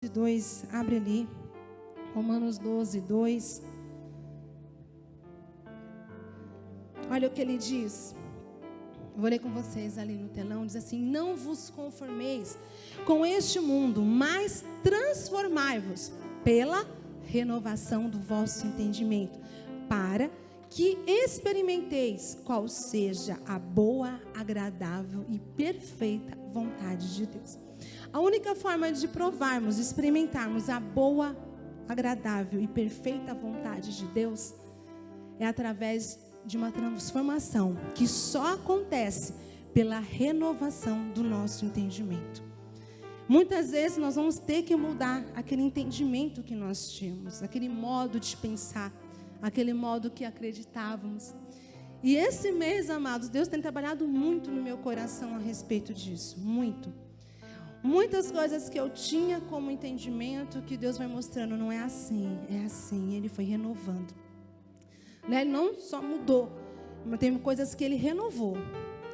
2, abre ali. Romanos 12, 2. Olha o que ele diz. Vou ler com vocês ali no telão. Diz assim: não vos conformeis com este mundo, mas transformai-vos pela renovação do vosso entendimento, para que experimenteis qual seja a boa, agradável e perfeita vontade de Deus. A única forma de provarmos, de experimentarmos a boa, agradável e perfeita vontade de Deus é através de uma transformação que só acontece pela renovação do nosso entendimento. Muitas vezes nós vamos ter que mudar aquele entendimento que nós tínhamos, aquele modo de pensar, aquele modo que acreditávamos. E esse mês, amados, Deus tem trabalhado muito no meu coração a respeito disso, muito. Muitas coisas que eu tinha como entendimento, que Deus vai mostrando, não é assim, Ele foi renovando. Ele não só mudou, mas tem coisas que Ele renovou.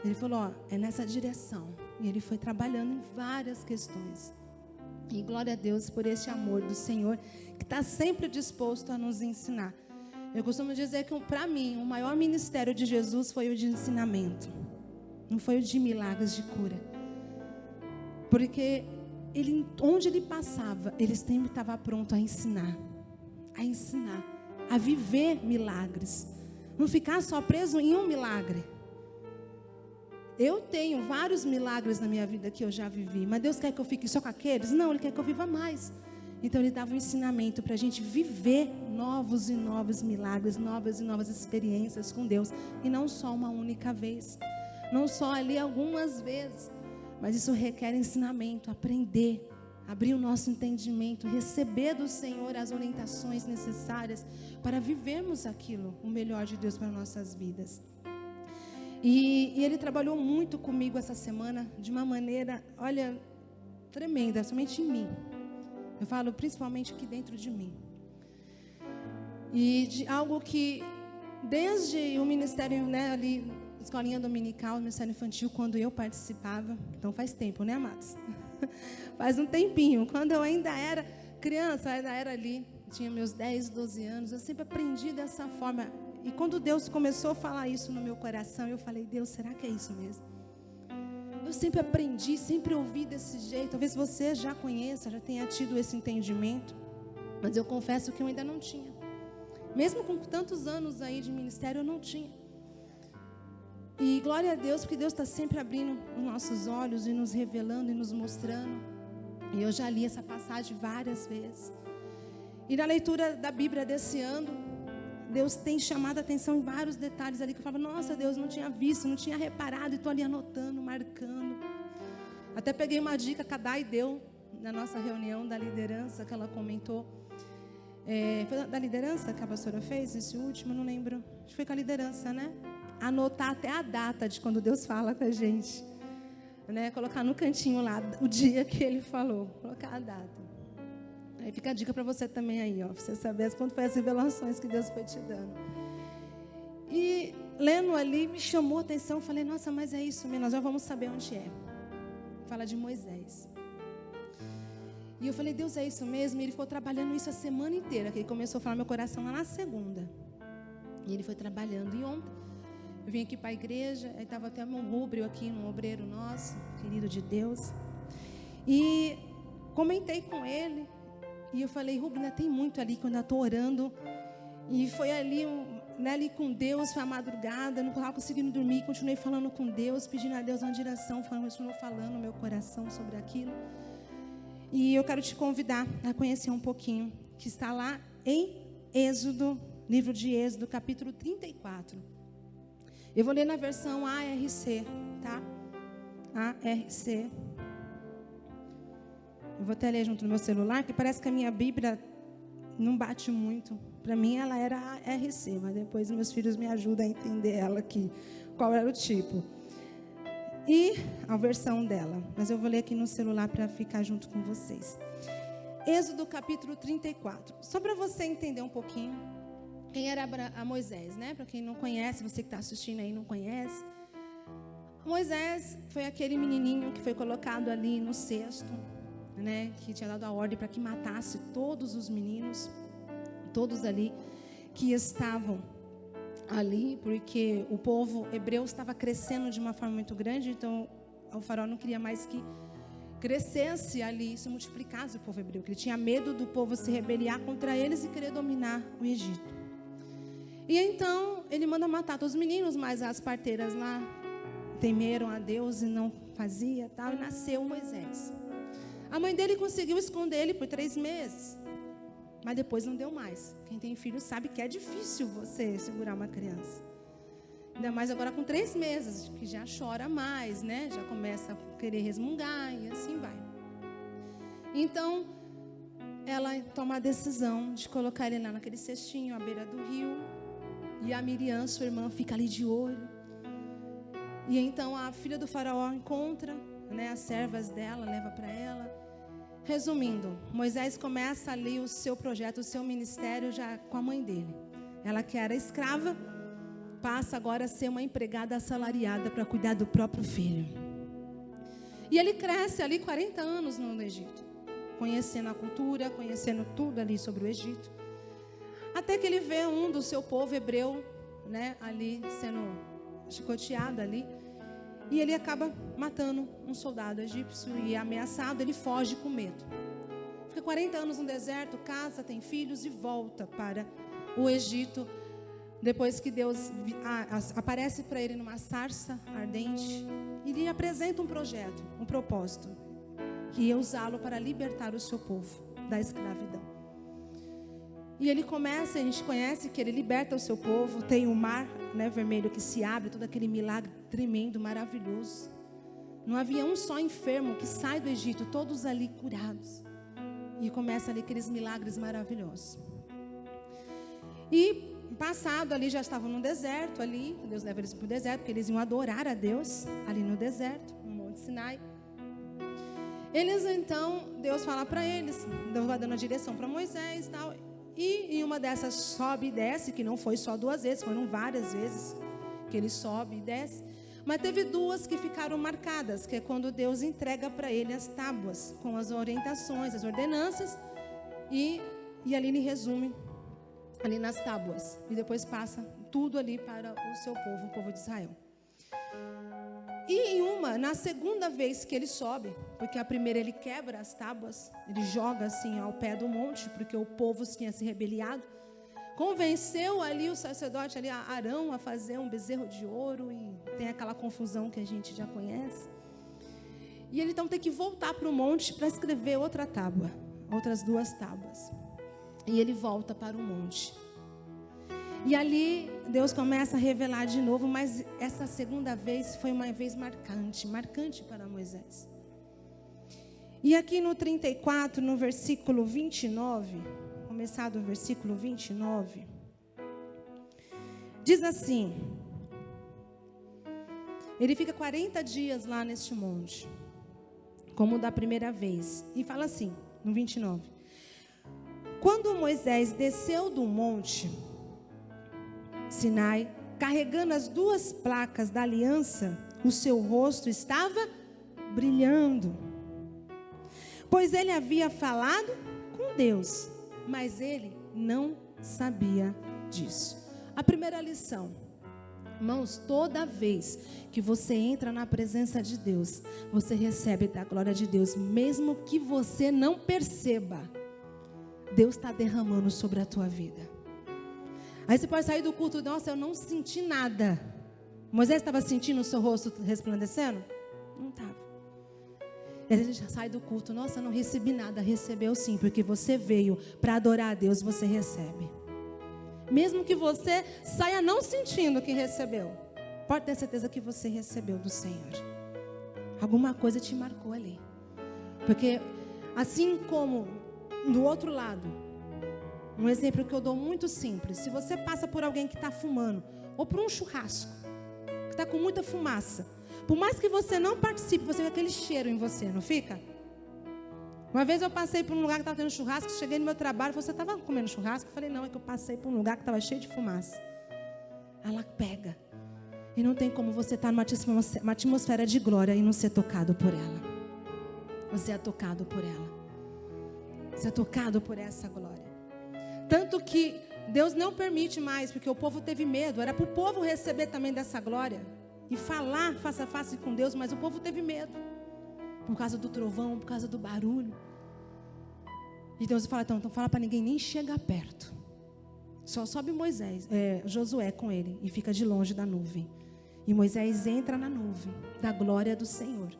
Ele falou, é nessa direção. E Ele foi trabalhando em várias questões. E glória a Deus por esse amor do Senhor, que está sempre disposto a nos ensinar. Eu costumo dizer que, para mim, o maior ministério de Jesus foi o de ensinamento. Não foi o de milagres de cura. Porque onde Ele passava, Ele sempre estava pronto a ensinar, a viver milagres. Não ficar só preso em um milagre. Eu tenho vários milagres na minha vida que eu já vivi, mas Deus quer que eu fique só com aqueles? Não, Ele quer que eu viva mais. Então Ele dava um ensinamento para a gente viver novos e novos milagres, novas e novas experiências com Deus. E não só uma única vez, não só ali algumas vezes, mas isso requer ensinamento, aprender, abrir o nosso entendimento, receber do Senhor as orientações necessárias para vivermos aquilo, o melhor de Deus para nossas vidas. E Ele trabalhou muito comigo essa semana, de uma maneira, olha, tremenda, somente em mim. Eu falo principalmente aqui dentro de mim. E de algo que, desde o ministério, né, ali, escolinha dominical, ministério infantil, quando eu participava, então faz tempo, né, amados? Faz um tempinho, quando eu ainda era criança, ainda era ali, tinha meus 10, 12 anos, eu sempre aprendi dessa forma. E quando Deus começou a falar isso no meu coração, eu falei, Deus, será que é isso mesmo? Eu sempre aprendi, sempre ouvi desse jeito. Talvez você já conheça, já tenha tido esse entendimento, mas eu confesso que eu ainda não tinha. Mesmo com tantos anos aí de ministério, eu não tinha. E glória a Deus, porque Deus está sempre abrindo os nossos olhos e nos revelando e nos mostrando. E eu já li essa passagem várias vezes. E na leitura da Bíblia desse ano, Deus tem chamado a atenção em vários detalhes ali que eu falava, nossa, Deus, não tinha visto, não tinha reparado, e estou ali anotando, marcando. Até peguei uma dica que a Dai deu na nossa reunião da liderança, que ela comentou. Foi da liderança que a pastora fez, esse último, não lembro. Acho que foi com a liderança, né? Anotar até a data de quando Deus fala com a gente. Né? Colocar no cantinho lá o dia que Ele falou. Colocar a data. Aí fica a dica para você também aí, ó, para você saber quando foi as revelações que Deus foi te dando. E lendo ali, me chamou a atenção, falei, nossa, mas é isso mesmo, nós já vamos saber onde é. Fala de Moisés. E eu falei, Deus, é isso mesmo? E Ele ficou trabalhando isso a semana inteira, que Ele começou a falar no meu coração lá na segunda. E Ele foi trabalhando. E ontem, eu vim aqui para a igreja, aí estava até um rúbrio aqui, um obreiro nosso, querido de Deus. E comentei com ele. E eu falei, Rubem, ainda tem muito ali quando eu estou orando. E foi ali, né, ali com Deus, foi a madrugada, não estava conseguindo dormir. Continuei falando com Deus, pedindo a Deus uma direção. Continuou falando no meu coração sobre aquilo. E eu quero te convidar a conhecer um pouquinho, que está lá em Êxodo, livro de Êxodo, capítulo 34. Eu vou ler na versão ARC, tá? ARC. Eu vou até ler junto no meu celular, que parece que a minha Bíblia não bate muito. Para mim ela era ARC, mas depois meus filhos me ajudam a entender ela aqui, qual era o tipo. E a versão dela. Mas eu vou ler aqui no celular para ficar junto com vocês. Êxodo capítulo 34. Só para você entender um pouquinho quem era a Moisés, né? Para quem não conhece, você que está assistindo aí não conhece. Moisés foi aquele menininho que foi colocado ali no cesto. né, que tinha dado a ordem para que matasse todos os meninos, todos ali que estavam ali, porque o povo hebreu estava crescendo de uma forma muito grande, então o faraó não queria mais que crescesse ali, se multiplicasse o povo hebreu, que ele tinha medo do povo se rebeliar contra eles e querer dominar o Egito. E então ele manda matar todos os meninos, mas as parteiras lá temeram a Deus e não fazia tal, e nasceu Moisés. A mãe dele conseguiu esconder ele por 3 meses, mas depois não deu mais. Quem tem filho sabe que é difícil você segurar uma criança. Ainda mais agora com 3 meses, que já chora mais, né? Já começa a querer resmungar e assim vai. Então, ela toma a decisão de colocar ele lá naquele cestinho à beira do rio. E a Miriam, sua irmã, fica ali de olho. E então a filha do faraó encontra, né, as servas dela, leva para ela. Resumindo, Moisés começa ali o seu projeto, o seu ministério já com a mãe dele. Ela que era escrava, passa agora a ser uma empregada assalariada para cuidar do próprio filho. E ele cresce ali 40 anos no Egito, conhecendo a cultura, conhecendo tudo ali sobre o Egito. Até que ele vê um do seu povo hebreu, né, ali sendo chicoteado ali. E ele acaba matando um soldado egípcio e ameaçado, ele foge com medo. Fica 40 anos no deserto, casa, tem filhos e volta para o Egito. Depois que Deus aparece para ele numa sarça ardente e lhe apresenta um projeto, um propósito, que ia usá-lo para libertar o seu povo da escravidão. E ele começa, a gente conhece que ele liberta o seu povo, tem o mar, né, vermelho que se abre, todo aquele milagre tremendo, maravilhoso. Não havia um só enfermo que sai do Egito, todos ali curados. E começa ali aqueles milagres maravilhosos. E passado ali, já estavam no deserto ali, Deus leva eles para o deserto, porque eles iam adorar a Deus ali no deserto, no Monte Sinai. Eles então, Deus fala para eles, Deus vai dando a direção para Moisés e tal. E em uma dessas sobe e desce, que não foi só 2 vezes, foram várias vezes que ele sobe e desce. Mas teve 2 que ficaram marcadas, que é quando Deus entrega para ele as tábuas, com as orientações, as ordenanças, e ali ele resume, ali nas tábuas. E depois passa tudo ali para o seu povo, o povo de Israel. E na segunda vez que ele sobe, porque a primeira ele quebra as tábuas, ele joga assim ao pé do monte, porque o povo tinha se rebeliado, convenceu ali o sacerdote, ali Arão, a fazer um bezerro de ouro, e tem aquela confusão que a gente já conhece. E ele então tem que voltar para o monte para escrever outra tábua, outras 2 tábuas. E ele volta para o monte. E ali Deus começa a revelar de novo, mas essa segunda vez foi uma vez marcante para Moisés. E aqui no 34, no versículo 29, começar do versículo 29, diz assim: ele fica 40 dias lá neste monte, como da primeira vez, e fala assim, no 29, quando Moisés desceu do monte Sinai, carregando as 2 placas da aliança, o seu rosto estava brilhando, pois ele havia falado com Deus, mas ele não sabia disso. A primeira lição, irmãos, toda vez que você entra na presença de Deus, você recebe da glória de Deus, mesmo que você não perceba, Deus está derramando sobre a tua vida. Aí você pode sair do culto, nossa, eu não senti nada. Moisés estava sentindo o seu rosto resplandecendo? Não estava. E a gente sai do culto, nossa, eu não recebi nada. Recebeu sim, porque você veio para adorar a Deus, você recebe. Mesmo que você saia não sentindo que recebeu, pode ter certeza que você recebeu do Senhor. Alguma coisa te marcou ali. Porque assim como do outro lado, um exemplo que eu dou muito simples. Se você passa por alguém que está fumando, ou por um churrasco, que está com muita fumaça, por mais que você não participe, você vê aquele cheiro em você, não fica? Uma vez eu passei por um lugar que estava tendo churrasco, cheguei no meu trabalho, você estava comendo churrasco? Eu falei, não, é que eu passei por um lugar que estava cheio de fumaça. Ela pega. E não tem como você estar numa atmosfera de glória e não ser tocado por ela. você é tocado por ela. Você é tocado por essa glória. Tanto que Deus não permite mais, porque o povo teve medo. Era para o povo receber também dessa glória e falar face a face com Deus, mas o povo teve medo. Por causa do trovão, por causa do barulho. E Deus fala, então fala para ninguém nem chegar perto. Só sobe Josué com ele e fica de longe da nuvem. E Moisés entra na nuvem da glória do Senhor.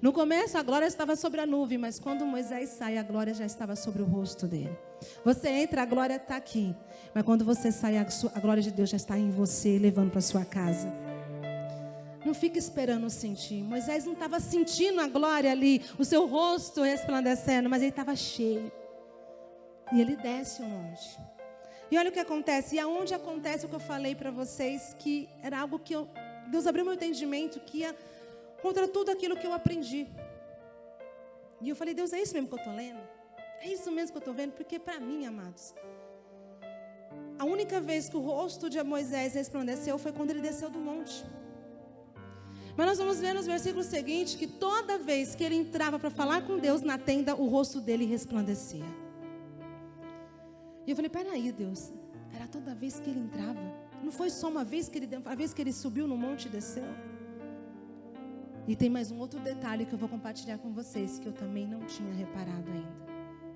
No começo a glória estava sobre a nuvem, mas quando Moisés sai, a glória já estava sobre o rosto dele. Você entra, a glória está aqui. Mas quando você sai, a glória de Deus já está em você, levando para sua casa. Não fica esperando sentir. Moisés não estava sentindo a glória ali, o seu rosto resplandecendo, mas ele estava cheio. E ele desce o monte. E olha o que acontece. E aonde acontece o que eu falei para vocês, que era algo que Deus abriu meu entendimento, que ia contra tudo aquilo que eu aprendi. E eu falei, Deus, é isso mesmo que eu estou lendo? É isso mesmo que eu estou vendo? Porque para mim, amados, a única vez que o rosto de Moisés resplandeceu foi quando ele desceu do monte. Mas nós vamos ver nos versículos seguintes que toda vez que ele entrava para falar com Deus na tenda, o rosto dele resplandecia. E eu falei, peraí, Deus, era toda vez que ele entrava? Não foi só uma vez que ele subiu no monte e desceu? E tem mais um outro detalhe que eu vou compartilhar com vocês, que eu também não tinha reparado ainda.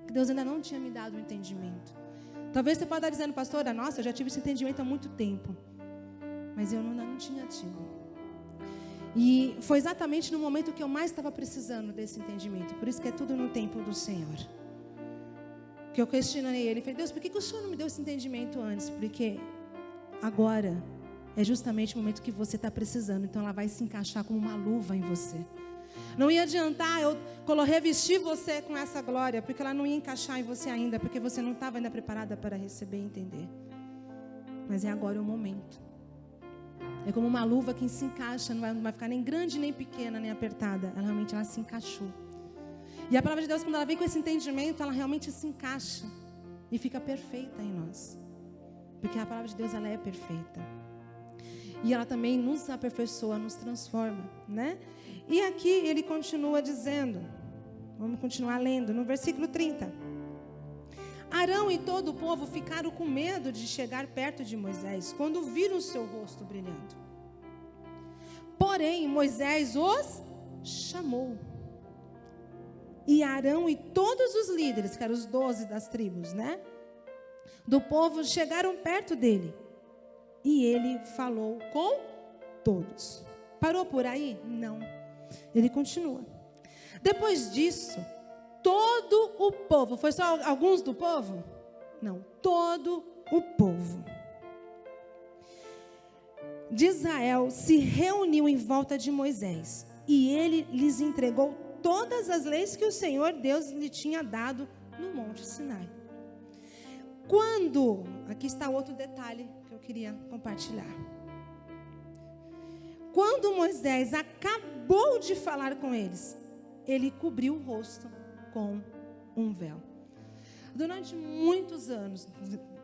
Que Deus ainda não tinha me dado o entendimento. Talvez você possa estar dizendo, pastora, nossa, eu já tive esse entendimento há muito tempo. Mas eu ainda não tinha tido. E foi exatamente no momento que eu mais estava precisando desse entendimento. Por isso que é tudo no tempo do Senhor. Que eu questionei ele. Falei, Deus, por que o Senhor não me deu esse entendimento antes? Porque agora é justamente o momento que você está precisando. Então ela vai se encaixar como uma luva em você. Não ia adiantar eu revestir você com essa glória, porque ela não ia encaixar em você ainda, porque você não estava ainda preparada para receber e entender. Mas é agora o momento. É como uma luva que se encaixa, não vai ficar nem grande, nem pequena, nem apertada. Ela se encaixou. E a palavra de Deus, quando ela vem com esse entendimento, ela realmente se encaixa e fica perfeita em nós. Porque a palavra de Deus, ela é perfeita. E ela também nos aperfeiçoa, nos transforma, né? E aqui ele continua dizendo, vamos continuar lendo, no versículo 30. Arão e todo o povo ficaram com medo de chegar perto de Moisés, quando viram o seu rosto brilhando. Porém, Moisés os chamou. E Arão e todos os líderes, que eram os 12 das tribos, né? Do povo, chegaram perto dele. E ele falou com todos. Parou por aí? Não. Ele continua. Depois disso, todo o povo, foi só alguns do povo? Não, todo o povo de Israel se reuniu em volta de Moisés. E ele lhes entregou todas as leis que o Senhor Deus lhe tinha dado no Monte Sinai. Aqui está outro detalhe que eu queria compartilhar. Quando Moisés acabou de falar com eles, ele cobriu o rosto com um véu. Durante muitos anos,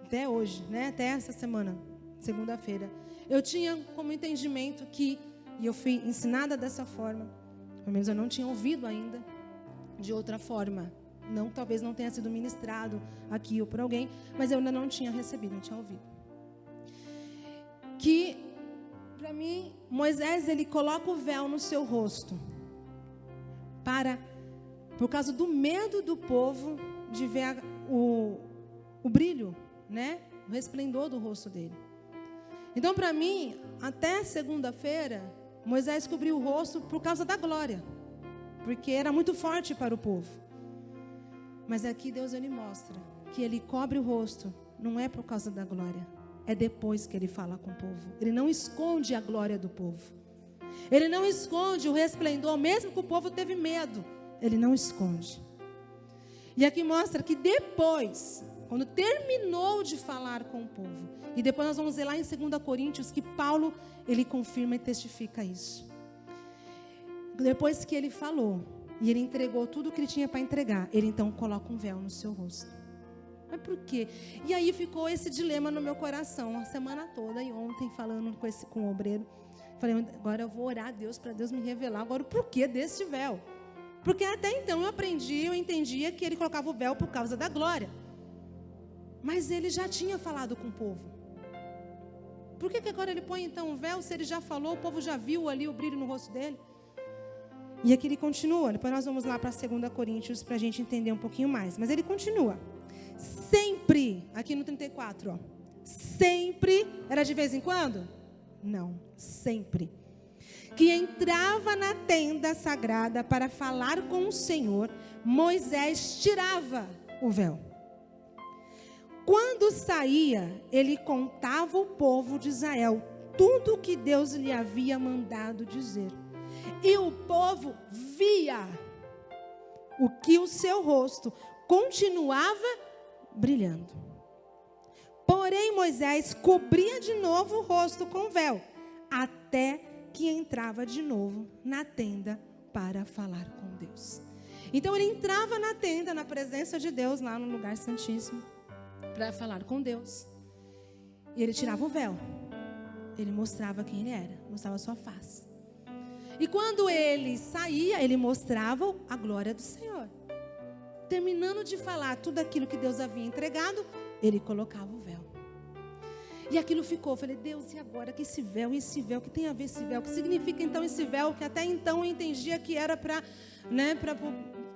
até hoje, né, até essa semana, segunda-feira, eu tinha como entendimento e eu fui ensinada dessa forma, pelo menos eu não tinha ouvido ainda de outra forma. Não, talvez não tenha sido ministrado aqui ou por alguém, mas eu ainda não tinha recebido, não tinha ouvido. Que, para mim, Moisés, ele coloca o véu no seu rosto, por causa do medo do povo de ver o brilho, né? O resplendor do rosto dele. Então, para mim, até segunda-feira, Moisés cobriu o rosto por causa da glória, porque era muito forte para o povo. Mas aqui Deus, ele mostra que ele cobre o rosto, não é por causa da glória, é depois que ele fala com o povo. Ele não esconde a glória do povo. Ele não esconde o resplendor, mesmo que o povo teve medo. Ele não esconde. E aqui mostra que depois, quando terminou de falar com o povo, e depois nós vamos ver lá em 2 Coríntios que Paulo, ele confirma e testifica isso. Depois que ele falou, e ele entregou tudo o que ele tinha para entregar, ele então coloca um véu no seu rosto. Mas por quê? E aí ficou esse dilema no meu coração, a semana toda, e ontem falando com o obreiro, falei, agora eu vou orar a Deus, para Deus me revelar agora o porquê desse véu. Porque até então eu entendia que ele colocava o véu por causa da glória. Mas ele já tinha falado com o povo. Por que agora ele põe então o véu? Se ele já falou, o povo já viu ali o brilho no rosto dele. E aqui ele continua. Depois nós vamos lá para 2 Coríntios para a gente entender um pouquinho mais. Mas ele continua. Sempre, aqui no 34, ó. Sempre, era de vez em quando? Não, sempre. Que entrava na tenda sagrada para falar com o Senhor, Moisés tirava o véu. Quando saía, ele contava ao povo de Israel tudo o que Deus lhe havia mandado dizer. E o povo via o que o seu rosto continuava brilhando. Porém, Moisés cobria de novo o rosto com véu, até que entrava de novo na tenda para falar com Deus. Então ele entrava na tenda, na presença de Deus, lá no lugar santíssimo, para falar com Deus. E ele tirava o véu. Ele mostrava quem ele era, mostrava a sua face. E quando ele saía, ele mostrava a glória do Senhor. Terminando de falar tudo aquilo que Deus havia entregado, ele colocava o véu. E aquilo ficou. Eu falei, Deus, e agora que esse véu, que tem a ver esse véu? O que significa então esse véu? Que até então eu entendia que era por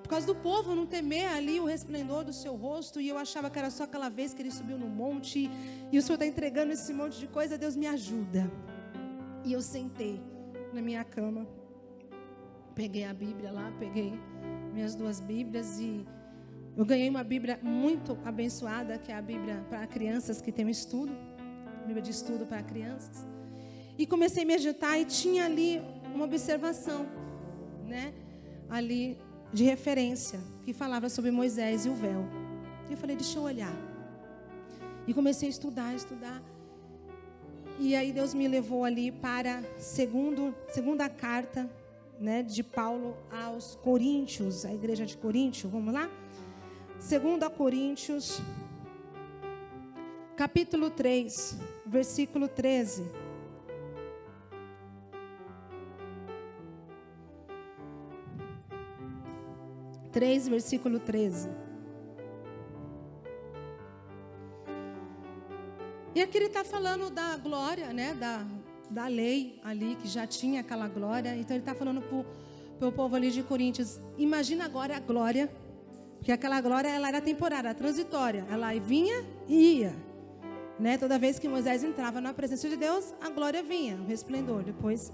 causa do povo não temer ali o resplendor do seu rosto. E eu achava que era só aquela vez que ele subiu no monte. E o Senhor está entregando esse monte de coisa. Deus me ajuda. E eu sentei na minha cama. Peguei a Bíblia lá, peguei minhas 2 Bíblias e eu ganhei uma Bíblia muito abençoada, que é a Bíblia para crianças que tem um estudo, Bíblia de estudo para crianças. E comecei a meditar e tinha ali uma observação, né, ali de referência, que falava sobre Moisés e o véu. E eu falei, deixa eu olhar. E comecei a estudar. E aí Deus me levou ali para segunda carta, né, de Paulo aos Coríntios, a igreja de Coríntio. Vamos lá? 2 Coríntios, capítulo 3, versículo 13. Versículo 13. E aqui ele está falando da glória, né, da lei ali, que já tinha aquela glória. Então ele está falando para o povo ali de Coríntios. Imagina agora a glória, porque aquela glória ela era temporária, transitória. Ela vinha e ia, né? Toda vez que Moisés entrava na presença de Deus, a glória vinha, o resplendor. Depois,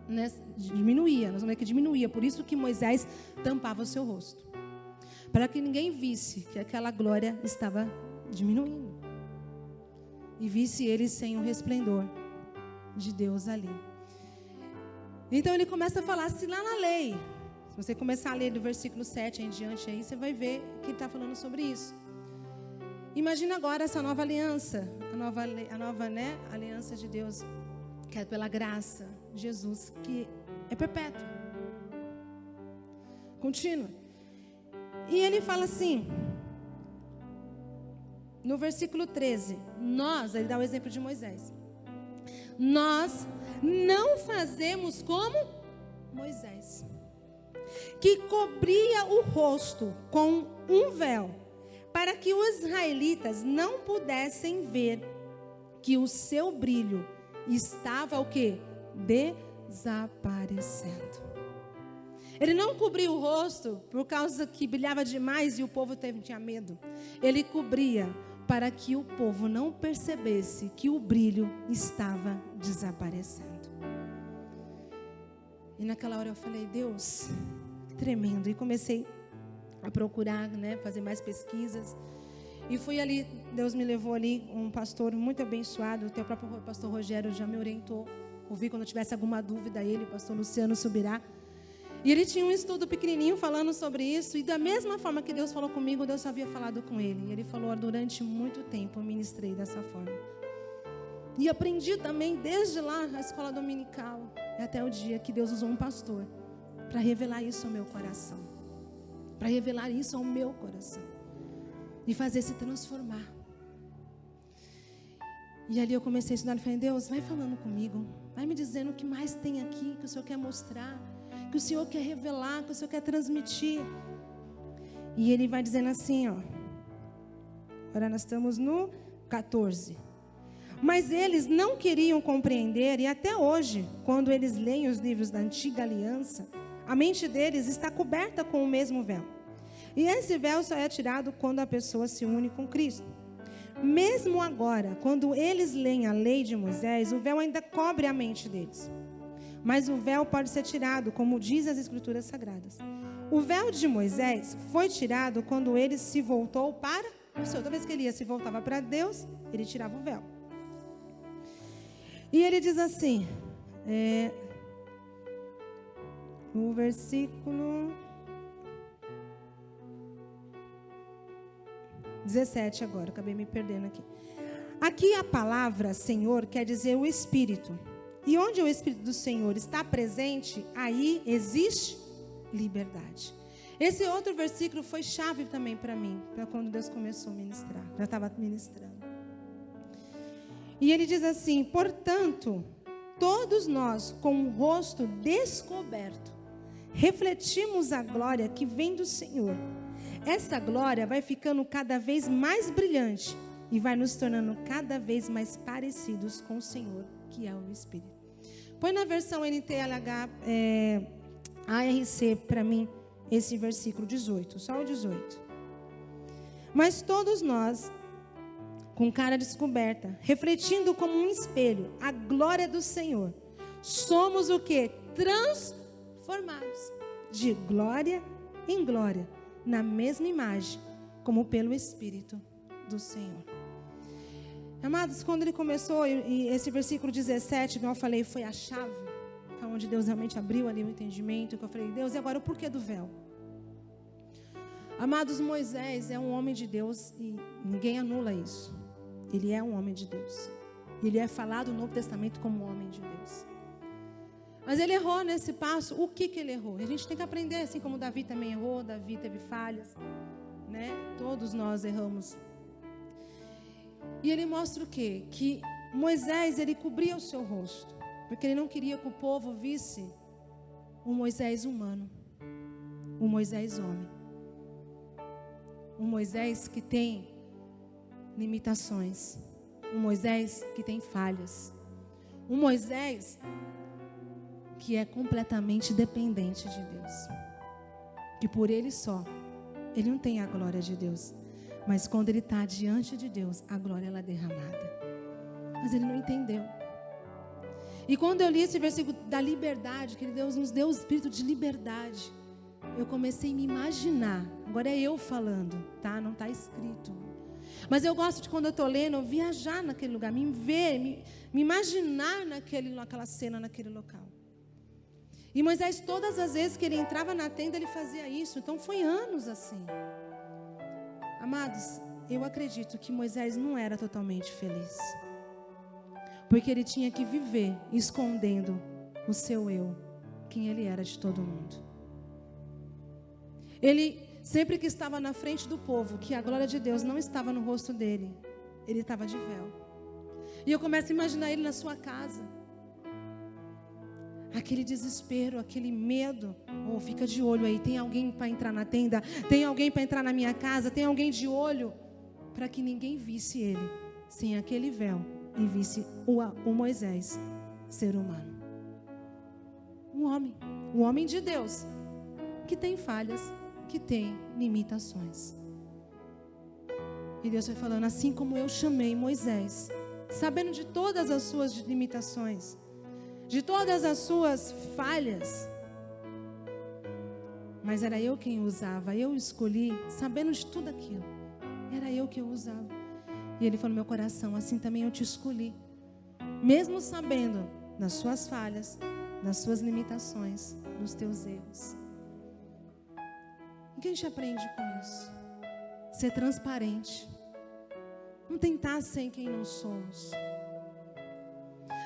né, diminuía, nós vamos ver que diminuía. Por isso que Moisés tampava o seu rosto, para que ninguém visse que aquela glória estava diminuindo e visse ele sem o resplendor de Deus ali. Então ele começa a falar assim lá na lei. Se você começar a ler do versículo 7 em diante aí, você vai ver que ele está falando sobre isso. Imagina agora essa nova aliança, a nova, né, aliança de Deus, que é pela graça de Jesus, que é perpétua, contínua. E ele fala assim, no versículo 13, ele dá o exemplo de Moisés. Nós não fazemos como Moisés, que cobria o rosto com um véu, para que os israelitas não pudessem ver que o seu brilho estava o quê? Desaparecendo. Ele não cobriu o rosto por causa que brilhava demais e o povo tinha medo. Ele cobria para que o povo não percebesse que o brilho estava desaparecendo. E naquela hora eu falei, Deus, que tremendo. E comecei a procurar, né, fazer mais pesquisas. E fui ali, Deus me levou ali, um pastor muito abençoado, o próprio pastor Rogério já me orientou. Ouvi quando eu tivesse alguma dúvida ele, o pastor Luciano Subirá. E ele tinha um estudo pequenininho falando sobre isso. E da mesma forma que Deus falou comigo, Deus havia falado com ele. E ele falou, durante muito tempo eu ministrei dessa forma. E aprendi também desde lá na escola dominical, até o dia que Deus usou um pastor para revelar isso ao meu coração. Para revelar isso ao meu coração. E fazer se transformar. E ali eu comecei a estudar e falei, Deus, vai falando comigo. Vai me dizendo o que mais tem aqui, que o Senhor quer mostrar. que o Senhor quer revelar, que o Senhor quer transmitir. E ele vai dizendo assim, ó. Agora nós estamos no 14. Mas eles não queriam compreender, e até hoje, quando eles leem os livros da antiga aliança, a mente deles está coberta com o mesmo véu. E esse véu só é tirado quando a pessoa se une com Cristo. Mesmo agora, quando eles leem a lei de Moisés, o véu ainda cobre a mente deles. Mas o véu pode ser tirado, como diz as Escrituras Sagradas. O véu de Moisés foi tirado quando ele se voltou para o Senhor. Toda vez que ele se voltava para Deus, ele tirava o véu. E ele diz assim, no versículo 17 agora, acabei me perdendo aqui. Aqui a palavra Senhor quer dizer o Espírito. E onde o Espírito do Senhor está presente, aí existe liberdade. Esse outro versículo foi chave também para mim, para quando Deus começou a ministrar. Já estava ministrando. E ele diz assim, portanto, todos nós com o rosto descoberto, refletimos a glória que vem do Senhor. Essa glória vai ficando cada vez mais brilhante e vai nos tornando cada vez mais parecidos com o Senhor, que é o Espírito. Põe na versão NTLH, ARC para mim, esse versículo 18, só o 18. Mas todos nós, com cara descoberta, refletindo como um espelho a glória do Senhor, somos o quê? Transformados de glória em glória, na mesma imagem, como pelo Espírito do Senhor. Amados, quando ele começou, e esse versículo 17, como eu falei, foi a chave, onde Deus realmente abriu ali o entendimento, que eu falei, Deus, e agora o porquê do véu? Amados, Moisés é um homem de Deus e ninguém anula isso. Ele é um homem de Deus. Ele é falado no Novo Testamento como homem de Deus. Mas ele errou nesse passo. O que ele errou? A gente tem que aprender, assim como Davi também errou. Davi teve falhas, né? Todos nós erramos. E ele mostra o quê? Que Moisés, ele cobria o seu rosto, porque ele não queria que o povo visse um Moisés humano, um Moisés homem, um Moisés que tem limitações, um Moisés que tem falhas, um Moisés que é completamente dependente de Deus, que por ele só, ele não tem a glória de Deus, mas quando ele está diante de Deus, a glória ela é derramada. Mas ele não entendeu. E quando eu li esse versículo da liberdade, que Deus nos deu o espírito de liberdade, eu comecei a me imaginar. Agora é eu falando, tá? Não está escrito. Mas eu gosto de, quando eu estou lendo, eu viajar naquele lugar, me ver, me imaginar naquela cena, naquele local. E Moisés, todas as vezes que ele entrava na tenda, ele fazia isso. Então foi anos assim. Amados, eu acredito que Moisés não era totalmente feliz. Porque ele tinha que viver escondendo o seu eu, quem ele era de todo mundo. Ele, sempre que estava na frente do povo, que a glória de Deus não estava no rosto dele, ele estava de véu. E eu começo a imaginar ele na sua casa. Aquele desespero, aquele medo. Oh, fica de olho aí, tem alguém para entrar na tenda, tem alguém para entrar na minha casa, tem alguém de olho, para que ninguém visse ele sem aquele véu e visse o Moisés, ser humano. Um homem de Deus, que tem falhas, que tem limitações. E Deus foi falando, assim como eu chamei Moisés, sabendo de todas as suas limitações, de todas as suas falhas, mas era eu quem o usava, eu escolhi, sabendo de tudo aquilo, era eu que o usava. E ele falou no meu coração, assim também eu te escolhi, mesmo sabendo das suas falhas, das suas limitações, dos teus erros. O que a gente aprende com isso? Ser transparente, não tentar ser quem não somos.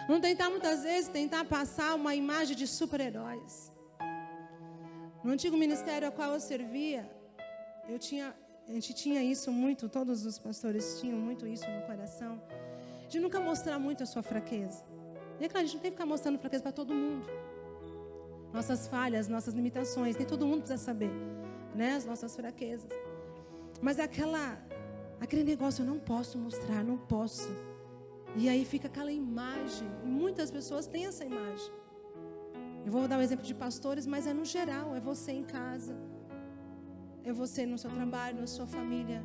Não tentar muitas vezes passar uma imagem de super-heróis. No antigo ministério ao qual eu servia, a gente tinha isso muito, todos os pastores tinham muito isso no coração, de nunca mostrar muito a sua fraqueza. E é claro, a gente não tem que ficar mostrando fraqueza para todo mundo. nossas falhas, nossas limitações. Nem todo mundo precisa saber, né? As nossas fraquezas. Mas aquele negócio, eu não posso mostrar, não posso. E aí fica aquela imagem. E muitas pessoas têm essa imagem. Eu vou dar um exemplo de pastores, mas é no geral. É você em casa. É você no seu trabalho, na sua família.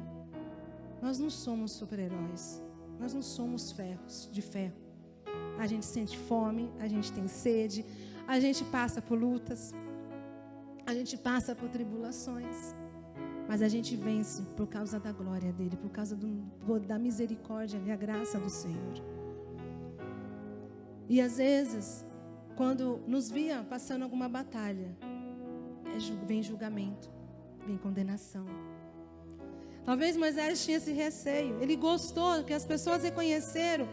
Nós não somos super-heróis. Nós não somos ferros de ferro. A gente sente fome, a gente tem sede, a gente passa por lutas, a gente passa por tribulações, mas a gente vence por causa da glória dele, por causa da misericórdia e a graça do Senhor. E às vezes, quando nos via passando alguma batalha, vem julgamento, vem condenação. Talvez Moisés tinha esse receio. Ele gostou que as pessoas reconheceram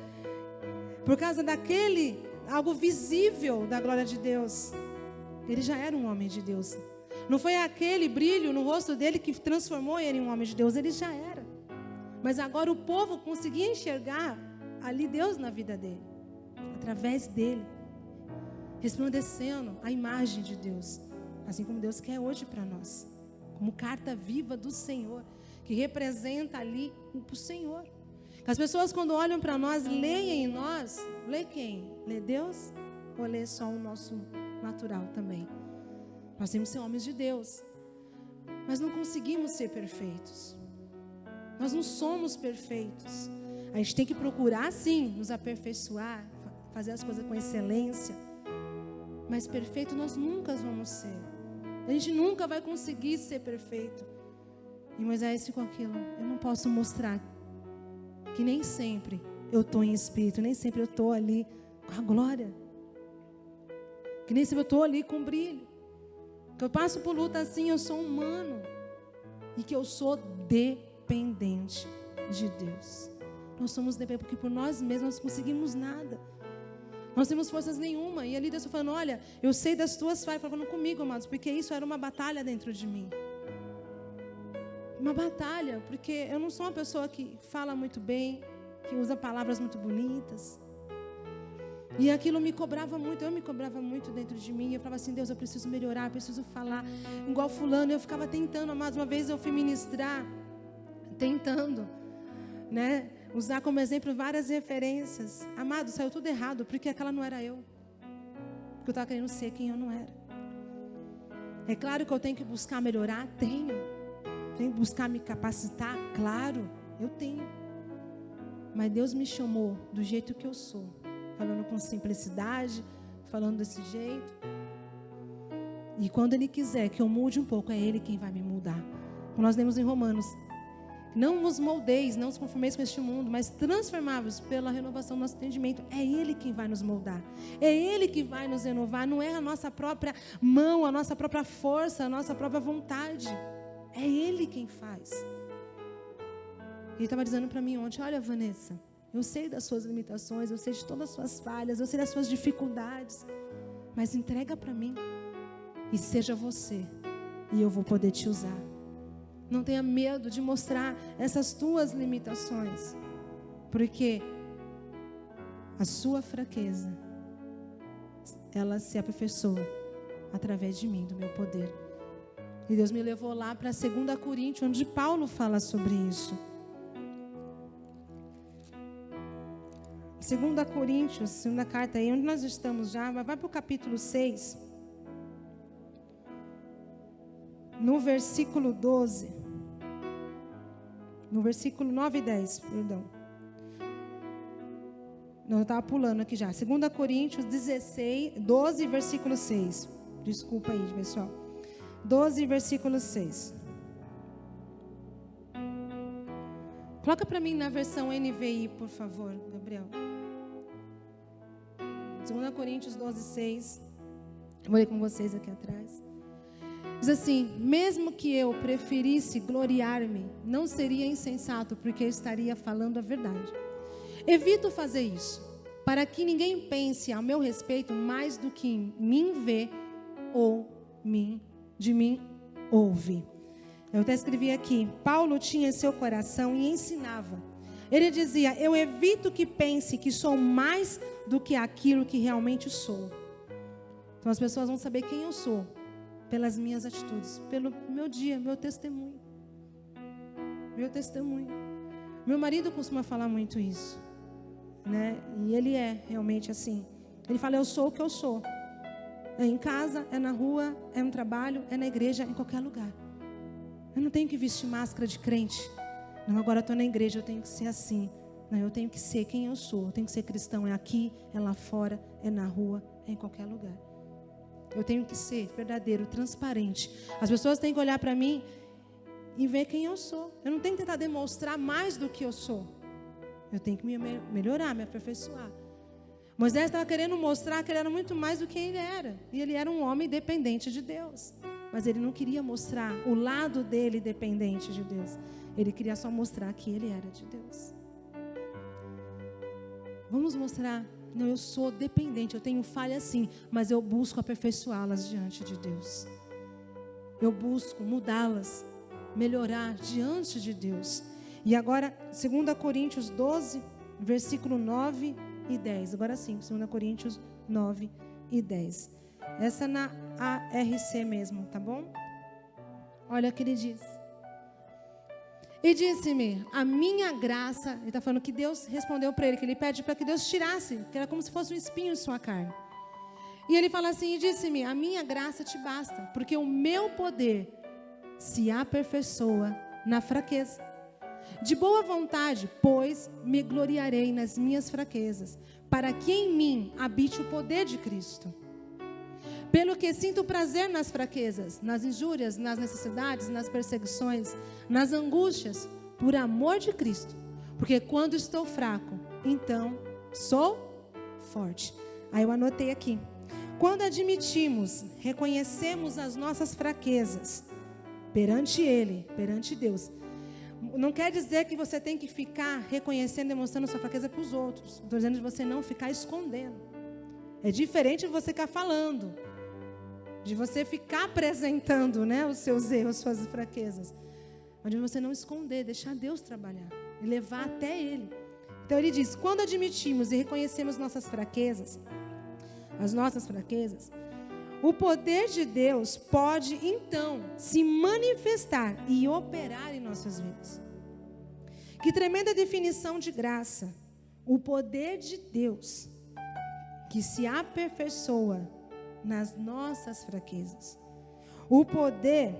por causa daquele algo visível da glória de Deus. Ele já era um homem de Deus. Não foi aquele brilho no rosto dele que transformou ele em um homem de Deus. Ele já era. Mas agora o povo conseguia enxergar ali Deus na vida dele, através dele, resplandecendo a imagem de Deus, assim como Deus quer hoje para nós, como carta viva do Senhor, que representa ali o Senhor. As pessoas, quando olham para nós, leem em nós, lê quem? Lê Deus ou lê só o nosso natural também? Nós temos que ser homens de Deus, mas não conseguimos ser perfeitos. Nós não somos perfeitos. A gente tem que procurar, sim, nos aperfeiçoar, fazer as coisas com excelência, mas perfeito nós nunca vamos ser. A gente nunca vai conseguir ser perfeito. E Moisés ficou aquilo, eu não posso mostrar que nem sempre eu estou em espírito, nem sempre eu estou ali com a glória, que nem sempre eu estou ali com brilho, que eu passo por luta assim, eu sou humano, e que eu sou dependente de Deus. Nós somos dependentes, porque por nós mesmos não conseguimos nada, nós não temos forças nenhuma. E ali Deus está falando, olha, eu sei das tuas falhas, falando comigo, amados, porque isso era uma batalha dentro de mim. Uma batalha, porque eu não sou uma pessoa que fala muito bem, que usa palavras muito bonitas. E aquilo me cobrava muito, eu me cobrava muito dentro de mim. Eu falava assim, Deus, eu preciso melhorar, eu preciso falar igual fulano. Eu ficava tentando, amados, uma vez eu fui ministrar, tentando, né, usar como exemplo várias referências. Amado, saiu tudo errado, porque aquela não era eu. Porque eu estava querendo ser quem eu não era. É claro que eu tenho que buscar melhorar, tenho que buscar me capacitar, claro, eu tenho. Mas Deus me chamou do jeito que eu sou, falando com simplicidade, falando desse jeito. E quando Ele quiser que eu mude um pouco, é Ele quem vai me mudar. Como nós lemos em Romanos, não vos moldeis, não se conformeis com este mundo, mas transformai-vos pela renovação do nosso entendimento. É Ele quem vai nos moldar, é Ele que vai nos renovar, não é a nossa própria mão, a nossa própria força, a nossa própria vontade. É Ele quem faz. Ele estava dizendo para mim ontem, olha, Vanessa, eu sei das suas limitações, eu sei de todas as suas falhas, eu sei das suas dificuldades, mas entrega para mim e seja você, e eu vou poder te usar. Não tenha medo de mostrar essas tuas limitações, porque a sua fraqueza, ela se aperfeiçoa através de mim, do meu poder. E Deus me levou lá para 2 Coríntios, onde Paulo fala sobre isso. 2 Coríntios, segunda carta aí, onde nós estamos já, vai para o capítulo 6. No versículo 12. No versículo 9 e 10, perdão. Não, eu estava pulando aqui já. 2 Coríntios 12, versículo 6. Desculpa aí, pessoal. 12, versículo 6. Coloca para mim na versão NVI, por favor, Gabriel. 2 Coríntios 12, 6. Vou ler com vocês aqui atrás. Diz assim, mesmo que eu preferisse gloriar-me, não seria insensato, porque eu estaria falando a verdade. Evito fazer isso, para que ninguém pense a meu respeito mais do que em mim vê ou de mim ouve. Eu até escrevi aqui, Paulo tinha em seu coração e ensinava. Ele dizia, eu evito que pense que sou mais do que aquilo que realmente sou. Então as pessoas vão saber quem eu sou pelas minhas atitudes, pelo meu dia, meu testemunho. Meu testemunho. Meu marido costuma falar muito isso, né? E ele é realmente assim. Ele fala, eu sou o que eu sou. É em casa, é na rua, é no trabalho, é na igreja, em qualquer lugar. Eu não tenho que vestir máscara de crente. Não, agora eu estou na igreja, eu tenho que ser assim. Não, eu tenho que ser quem eu sou. Eu tenho que ser cristão. É aqui, é lá fora, é na rua, é em qualquer lugar. Eu tenho que ser verdadeiro, transparente. As pessoas têm que olhar para mim e ver quem eu sou. Eu não tenho que tentar demonstrar mais do que eu sou. Eu tenho que me melhorar, me aperfeiçoar. Moisés estava querendo mostrar que ele era muito mais do que ele era. E ele era um homem dependente de Deus. Mas ele não queria mostrar o lado dele dependente de Deus. Ele queria só mostrar que ele era de Deus. Vamos mostrar, não, eu sou dependente, eu tenho falha sim, mas eu busco aperfeiçoá-las diante de Deus. Eu busco mudá-las, melhorar diante de Deus. E agora, 2 Coríntios 12, versículo 9 e 10. Agora sim, 2 Coríntios 9 e 10. Essa na ARC mesmo, tá bom? Olha o que ele diz. E disse-me, a minha graça, ele está falando que Deus respondeu para ele, que ele pede para que Deus tirasse, que era como se fosse um espinho de sua carne. E ele fala assim, e disse-me, a minha graça te basta, porque o meu poder se aperfeiçoa na fraqueza. De boa vontade, pois, me gloriarei nas minhas fraquezas, para que em mim habite o poder de Cristo. Pelo que sinto prazer nas fraquezas, nas injúrias, nas necessidades, nas perseguições, nas angústias, por amor de Cristo. Porque quando estou fraco, então sou forte. Aí eu anotei aqui. Quando admitimos, reconhecemos as nossas fraquezas perante Ele, perante Deus. Não quer dizer que você tem que ficar reconhecendo, demonstrando sua fraqueza para os outros. Estou dizendo de você não ficar escondendo. É diferente de você ficar falando. De você ficar apresentando, né, os seus erros, suas fraquezas. Mas de você não esconder, deixar Deus trabalhar. E levar até Ele. Então ele diz, quando admitimos e reconhecemos nossas fraquezas, as nossas fraquezas, o poder de Deus pode, então, se manifestar e operar em nossas vidas. Que tremenda definição de graça. O poder de Deus que se aperfeiçoa nas nossas fraquezas. O poder,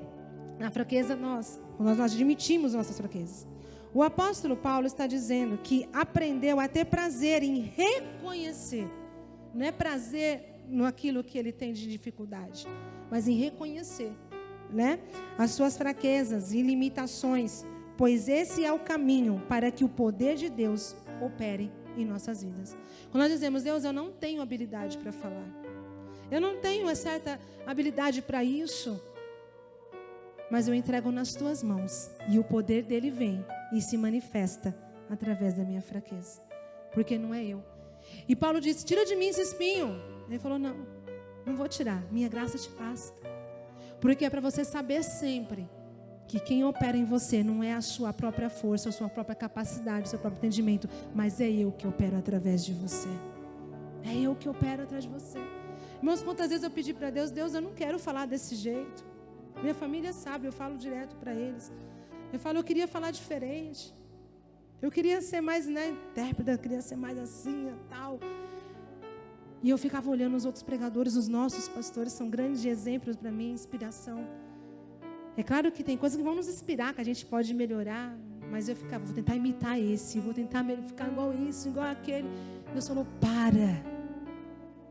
na fraqueza quando nós admitimos nossas fraquezas. O apóstolo Paulo está dizendo que aprendeu a ter prazer em reconhecer. Não é prazer naquilo que ele tem de dificuldade, mas em reconhecer, né, as suas fraquezas e limitações, pois esse é o caminho para que o poder de Deus opere em nossas vidas. Quando nós dizemos, Deus, eu não tenho habilidade para falar, eu não tenho uma certa habilidade para isso, mas eu entrego nas tuas mãos, e o poder dele vem e se manifesta através da minha fraqueza, porque não é eu. E Paulo disse, tira de mim esse espinho. Ele falou, não vou tirar, minha graça te basta. Porque é para você saber sempre que quem opera em você não é a sua própria força, a sua própria capacidade, o seu próprio entendimento, mas é eu que opero através de você. É eu que opero atrás de você. Irmãos, quantas vezes eu pedi para Deus, Deus, eu não quero falar desse jeito. Minha família sabe, eu falo direto para eles. Eu falo, eu queria falar diferente. Eu queria ser mais, intérprete, eu queria ser mais assim e tal. E eu ficava olhando os outros pregadores, os nossos pastores são grandes exemplos para mim, inspiração. É claro que tem coisas que vão nos inspirar, que a gente pode melhorar, mas eu ficava, vou tentar imitar esse, vou tentar ficar igual isso, igual aquele. Deus falou, para,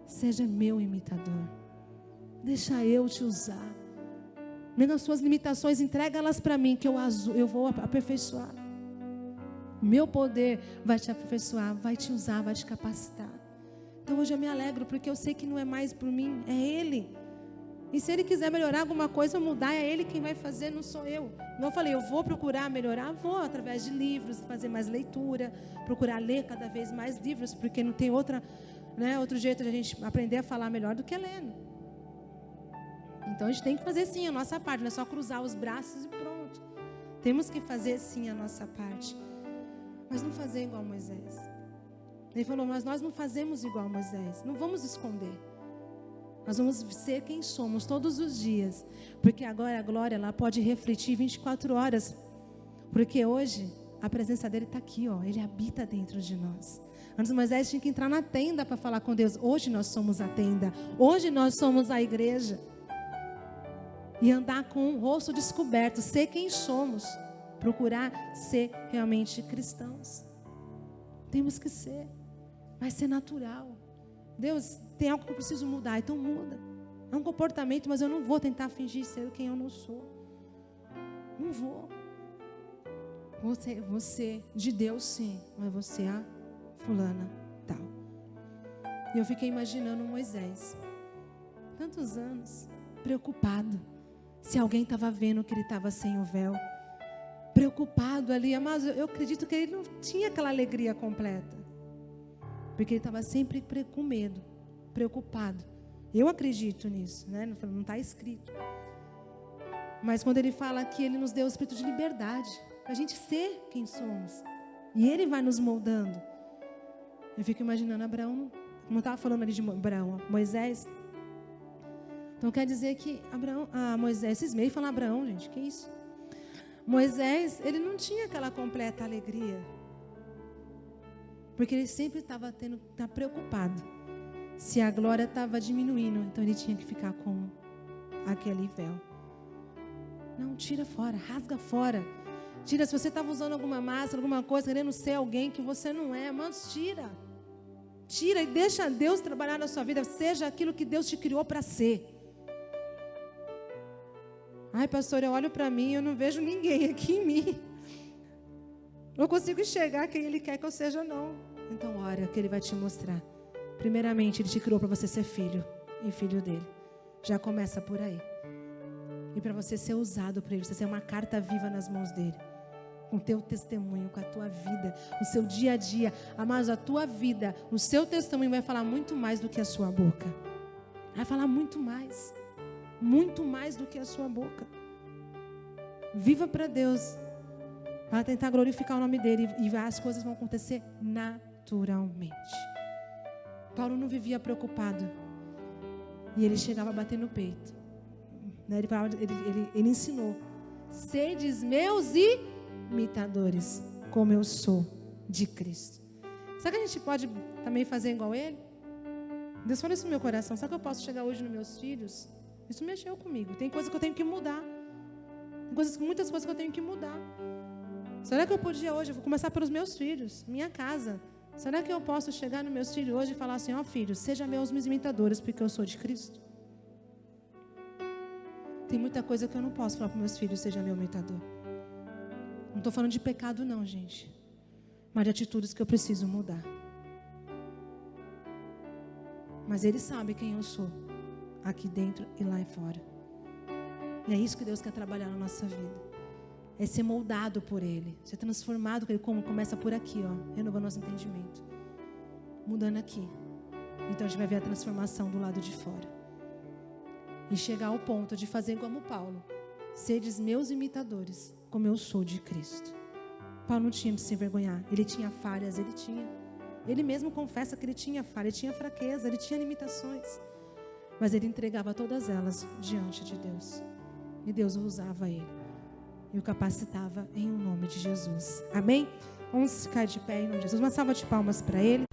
seja meu imitador, deixa eu te usar. Mesmo as suas limitações, entrega elas para mim, que eu vou aperfeiçoar. O meu poder vai te aperfeiçoar, vai te usar, vai te capacitar. Então hoje eu me alegro, porque eu sei que não é mais por mim, é Ele. E se Ele quiser melhorar alguma coisa, mudar, é Ele quem vai fazer, não sou eu. Como eu falei, eu vou procurar melhorar, vou através de livros, fazer mais leitura, procurar ler cada vez mais livros, porque não tem outro jeito de a gente aprender a falar melhor do que lendo. Então a gente tem que fazer sim a nossa parte, não é só cruzar os braços e pronto. Temos que fazer sim a nossa parte, mas não fazer igual Moisés. Ele falou, mas nós não fazemos igual Moisés, não vamos esconder. Nós vamos ser quem somos todos os dias. Porque agora a glória ela pode refletir 24 horas. Porque hoje a presença dele está aqui, ó. Ele habita dentro de nós. Antes Moisés tinha que entrar na tenda para falar com Deus. Hoje nós somos a tenda. Hoje nós somos a igreja. E andar com o rosto descoberto. Ser quem somos. Procurar ser realmente cristãos. Temos que ser. Vai ser natural. Deus, tem algo que eu preciso mudar. Então muda. É um comportamento, mas eu não vou tentar fingir ser quem eu não sou. Não vou. Você de Deus sim, mas você a fulana tal. E eu fiquei imaginando Moisés, tantos anos, preocupado, se alguém estava vendo que ele estava sem o véu, preocupado ali, mas eu acredito que ele não tinha aquela alegria completa, porque ele estava sempre com medo, preocupado. Eu acredito nisso, né? Não está escrito. Mas quando ele fala que ele nos deu o espírito de liberdade, para a gente ser quem somos. E ele vai nos moldando. Eu fico imaginando Abraão, como eu estava falando ali de Abraão, Moisés. Então quer dizer que Moisés, esses meios falam Abraão, gente, que isso? Moisés, ele não tinha aquela completa alegria. Porque ele sempre estava preocupado. Se a glória estava diminuindo, então ele tinha que ficar com aquele véu. Não, tira fora, rasga fora. Tira, se você estava usando alguma máscara, alguma coisa, querendo ser alguém que você não é, mas tira. Tira e deixa Deus trabalhar na sua vida. Seja aquilo que Deus te criou para ser. Ai, pastor, eu olho para mim e eu não vejo ninguém aqui em mim. Não consigo enxergar quem Ele quer que eu seja, não. Então, ora, que Ele vai te mostrar. Primeiramente, Ele te criou para você ser filho e filho dEle. Já começa por aí. E para você ser usado por Ele, você ser uma carta viva nas mãos dEle. Com o teu testemunho, com a tua vida, o seu dia a dia. Amados, a tua vida, o seu testemunho vai falar muito mais do que a sua boca. Vai falar muito mais. Muito mais do que a sua boca. Viva para Deus. Para tentar glorificar o nome dEle. E as coisas vão acontecer naturalmente. Paulo não vivia preocupado. E ele chegava a bater no peito. Ele ensinou. Sedes meus imitadores, como eu sou de Cristo. Será que a gente pode também fazer igual ele? Deus falou isso no meu coração. Será que eu posso chegar hoje nos meus filhos? Isso mexeu comigo. Tem coisas que eu tenho que mudar. Tem muitas coisas que eu tenho que mudar. Será que eu podia hoje, eu vou começar pelos meus filhos, minha casa. Será que eu posso chegar nos meus filhos hoje e falar assim, ó filhos, sejam meus imitadores, porque eu sou de Cristo? Tem muita coisa que eu não posso falar para meus filhos, seja meu imitador. Não estou falando de pecado não, gente. Mas de atitudes que eu preciso mudar. Mas Ele sabe quem eu sou. Aqui dentro e lá fora. E é isso que Deus quer trabalhar na nossa vida. É ser moldado por Ele. Ser transformado por Ele. Como começa por aqui, ó. Renovando nosso entendimento. Mudando aqui. Então a gente vai ver a transformação do lado de fora. E chegar ao ponto de fazer como Paulo. Sedes meus imitadores, como eu sou de Cristo. Paulo não tinha de se envergonhar. Ele tinha falhas, ele tinha. Ele mesmo confessa que ele tinha falha, ele tinha fraqueza, ele tinha limitações. Mas ele entregava todas elas diante de Deus. E Deus usava ele. E o capacitava em nome de Jesus. Amém? Vamos ficar de pé em nome de Jesus. Uma salva de palmas para ele.